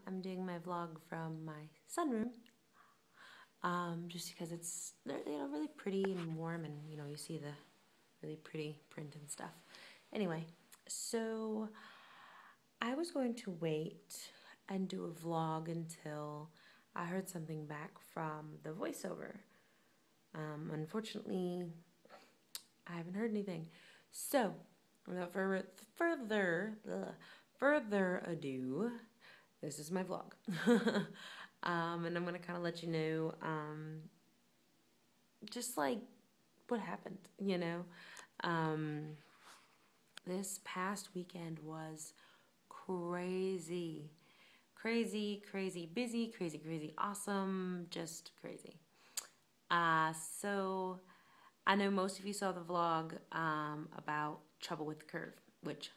I'm doing my vlog from my sunroom, just because it's really pretty and warm, and you see the really pretty print and stuff. Anyway, so I was going to wait and do a vlog until I heard something back from the voiceover. Unfortunately, I haven't heard anything. So, without further ado, this is my vlog. And I'm going to kind of let you know, just like what happened, This past weekend was crazy. Crazy, busy, crazy, awesome, just crazy. So I know most of you saw the vlog about Trouble with the Curve, which,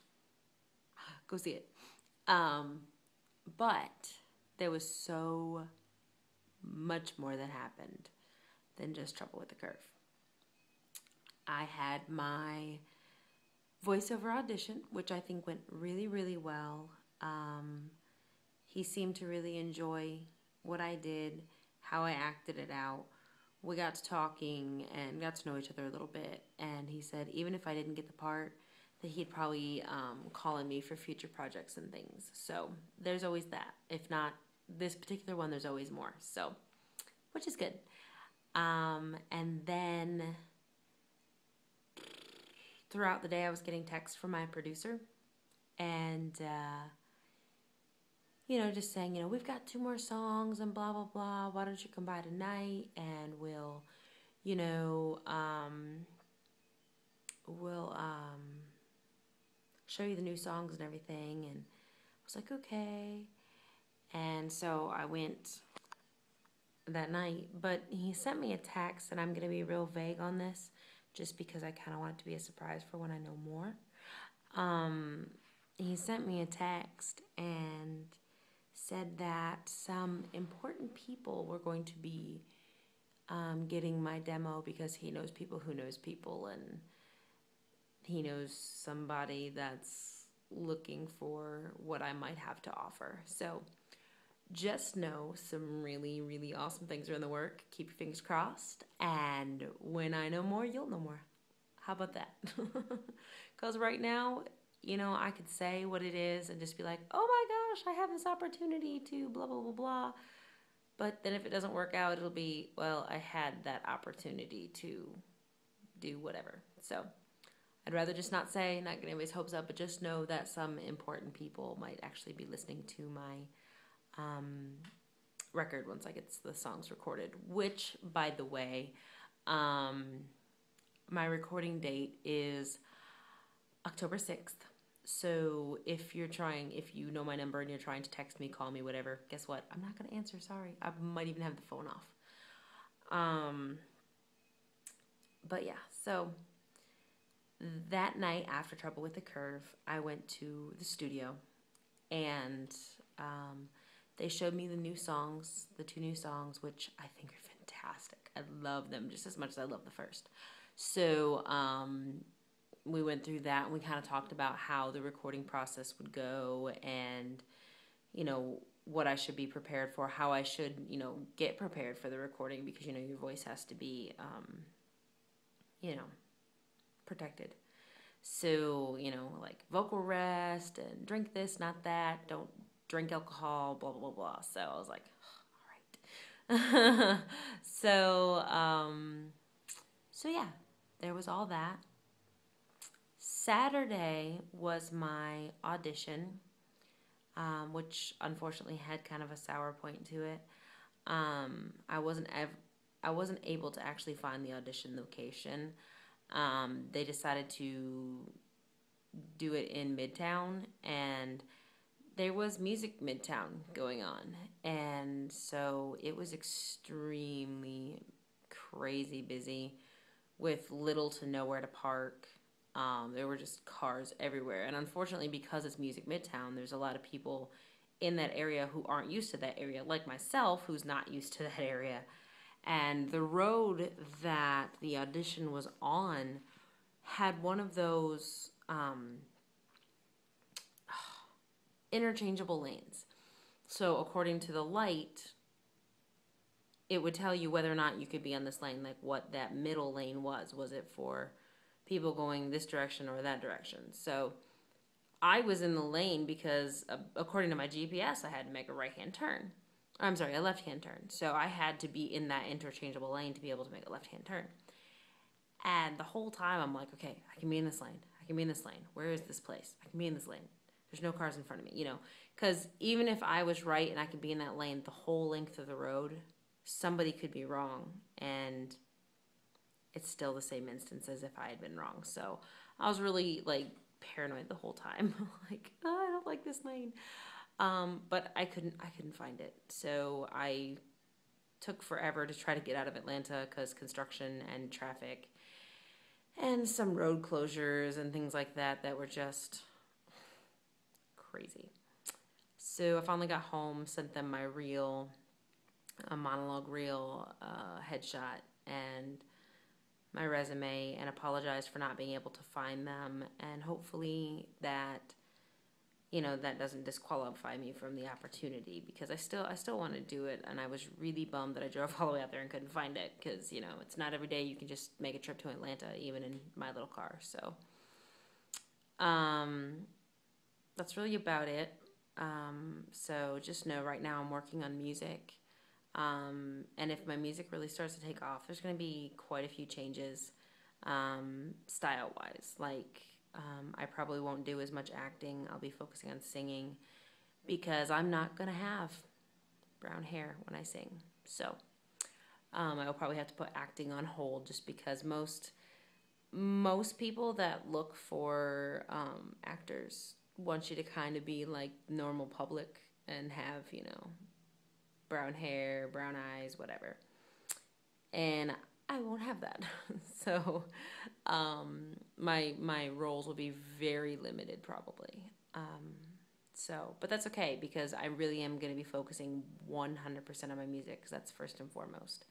go see it. But there was so much more that happened than just Trouble with the Curve. I had my voiceover audition, which I think went really well. He seemed to really enjoy what I did, how I acted it out. We got to talking and got to know each other a little bit, and he said even if I didn't get the part, that he'd probably call on me for future projects and things. So there's always that. If not this particular one, there's always more. So, which is good. And then throughout the day, I was getting texts from my producer, and just saying, we've got 2 more songs and blah, blah, blah. Why don't you come by tonight and we'll show you the new songs and everything. And I was like, okay. And so I went that night, but he sent me a text, and I'm going to be real vague on this just because I kind of want it to be a surprise for when I know more. He sent me a text and said that some important people were going to be getting my demo because he knows people who knows people, and he knows somebody that's looking for what I might have to offer. So just know some really awesome things are in the work. Keep your fingers crossed, and when I know more, you'll know more. How about that? Because right now, I could say what it is and just be like, oh my gosh, I have this opportunity to blah, blah, blah, blah. But then if it doesn't work out, it'll be, well, I had that opportunity to do whatever. So I'd rather just not say, not get anybody's hopes up, but just know that some important people might actually be listening to my record once I get the songs recorded. Which, by the way, my recording date is October 6th. So if you know my number and you're trying to text me, call me, whatever, guess what? I'm not going to answer, sorry. I might even have the phone off. But yeah, so that night after Trouble with the Curve, I went to the studio, and they showed me the new songs, the 2 new songs, which I think are fantastic. I love them just as much as I love the first. So we went through that, and we kind of talked about how the recording process would go, and what I should be prepared for, how I should get prepared for the recording, because your voice has to be protected. So like vocal rest and drink this, not that, don't drink alcohol, blah blah blah. So I was like, all right. So yeah, there was all that. Saturday was my audition, which unfortunately had kind of a sour point to it. I wasn't able to actually find the audition location. They decided to do it in Midtown, and there was Music Midtown going on, and so it was extremely crazy busy with little to nowhere to park. There were just cars everywhere, and unfortunately, because it's Music Midtown, there's a lot of people in that area who aren't used to that area, like myself, who's not used to that area. And the road that the audition was on had one of those interchangeable lanes. So according to the light, it would tell you whether or not you could be on this lane, like what that middle lane was. Was it for people going this direction or that direction? So I was in the lane because, according to my GPS, I had to make a right-hand turn. I'm sorry, a left-hand turn. So I had to be in that interchangeable lane to be able to make a left-hand turn. And the whole time I'm like, okay, I can be in this lane. I can be in this lane. Where is this place? I can be in this lane. There's no cars in front of me, you know. Because even if I was right and I could be in that lane the whole length of the road, somebody could be wrong. And it's still the same instance as if I had been wrong. So I was really, like, paranoid the whole time. Like, oh, I don't like this lane. But I couldn't find it. So I took forever to try to get out of Atlanta because construction and traffic and some road closures and things like that were just crazy. So I finally got home, sent them my reel, a monologue reel, headshot, and my resume, and apologized for not being able to find them. And hopefully that, you know, that doesn't disqualify me from the opportunity, because I still want to do it. And I was really bummed that I drove all the way out there and couldn't find it, because, you know, it's not every day you can just make a trip to Atlanta, even in my little car. So that's really about it. So just know right now I'm working on music. And if my music really starts to take off, there's going to be quite a few changes, style-wise. Like, I probably won't do as much acting. I'll be focusing on singing, because I'm not going to have brown hair when I sing. So I will probably have to put acting on hold, just because most people that look for actors want you to kind of be like normal public and have, you know, brown hair, brown eyes, whatever. And I won't have that. So my roles will be very limited, probably. But that's okay, because I really am going to be focusing 100% on my music, because that's first and foremost.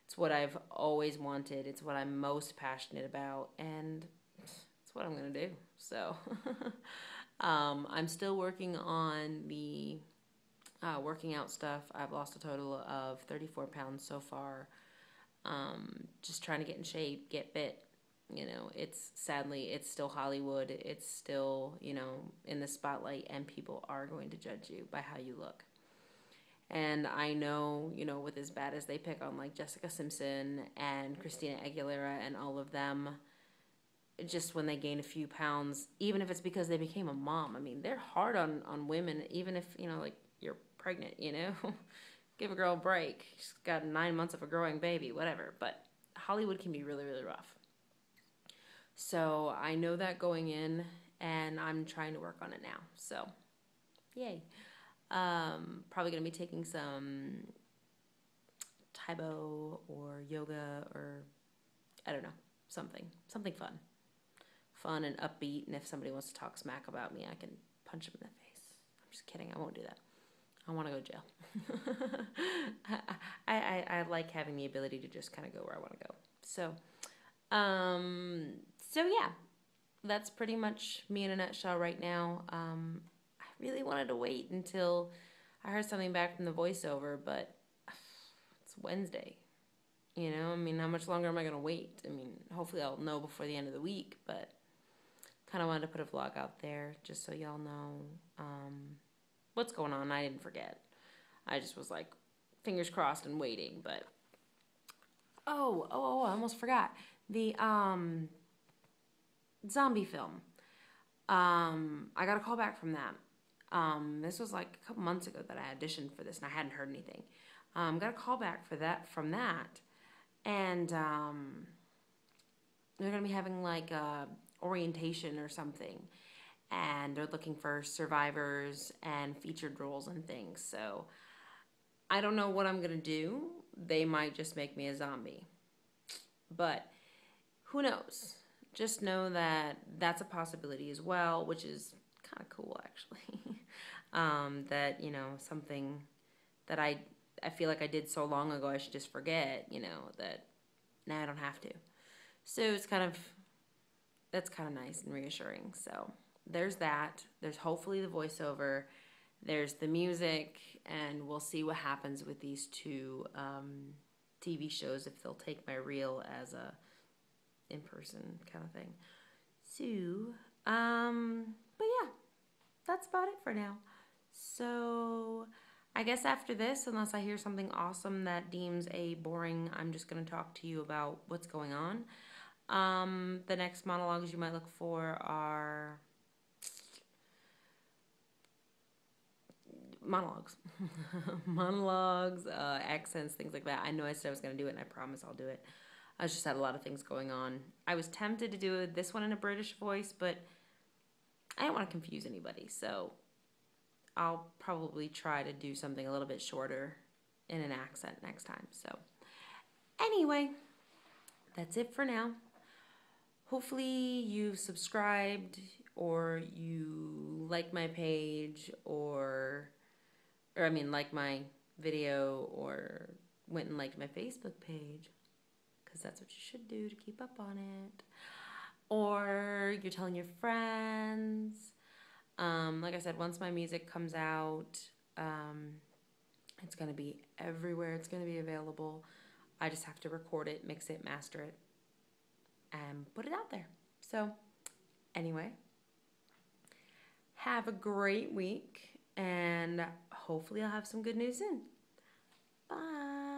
It's what I've always wanted. It's what I'm most passionate about, and it's what I'm going to do. So I'm still working on the working out stuff. I've lost a total of 34 pounds so far. Just trying to get in shape, get fit. You know, it's still Hollywood. It's still, you know, in the spotlight, and people are going to judge you by how you look. And I know, you know, with as bad as they pick on like Jessica Simpson and Christina Aguilera and all of them, just when they gain a few pounds, even if it's because they became a mom, I mean, they're hard on women, even if, you know, like, you're pregnant, you know? Give a girl a break. She's got 9 months of a growing baby, whatever. But Hollywood can be really, really rough. So I know that going in, and I'm trying to work on it now. So, yay. Probably going to be taking some Taibo or yoga, or I don't know, something fun and upbeat. And if somebody wants to talk smack about me, I can punch them in the face. I'm just kidding. I won't do that. I want to go to jail. I like having the ability to just kind of go where I want to go. So yeah, that's pretty much me in a nutshell right now. I really wanted to wait until I heard something back from the voiceover, but it's Wednesday. You know, I mean, how much longer am I going to wait? I mean, hopefully I'll know before the end of the week, but kind of wanted to put a vlog out there just so y'all know what's going on. I didn't forget. I just was like, fingers crossed and waiting, but I almost forgot. The zombie film. I got a call back from that. This was like a couple months ago that I auditioned for this, and I hadn't heard anything. Got a call back from that, and they're gonna be having like a orientation or something, and they're looking for survivors and featured roles and things. So I don't know what I'm gonna do. They might just make me a zombie, but who knows? Just know that that's a possibility as well, which is kind of cool, actually. That, you know, something that I feel like I did so long ago, I should just forget, you know, that now I don't have to. So it's that's kind of nice and reassuring. So there's that. There's hopefully the voiceover. there's the music, and we'll see what happens with these two TV shows, if they'll take my reel as a in-person kind of thing. So, but yeah, that's about it for now. So, I guess after this, unless I hear something awesome that deems a boring, I'm just going to talk to you about what's going on. The next monologues you might look for are monologues, accents, things like that. I know I said I was going to do it, and I promise I'll do it. I just had a lot of things going on. I was tempted to do this one in a British voice, but I don't want to confuse anybody, so I'll probably try to do something a little bit shorter in an accent next time. So anyway, that's it for now. Hopefully you've subscribed, or you like my page, or like my video, or went and liked my Facebook page, because that's what you should do to keep up on it. Or you're telling your friends. Like I said, once my music comes out, it's going to be everywhere. It's going to be available. I just have to record it, mix it, master it, and put it out there. So, anyway, have a great week, and hopefully I'll have some good news soon. Bye.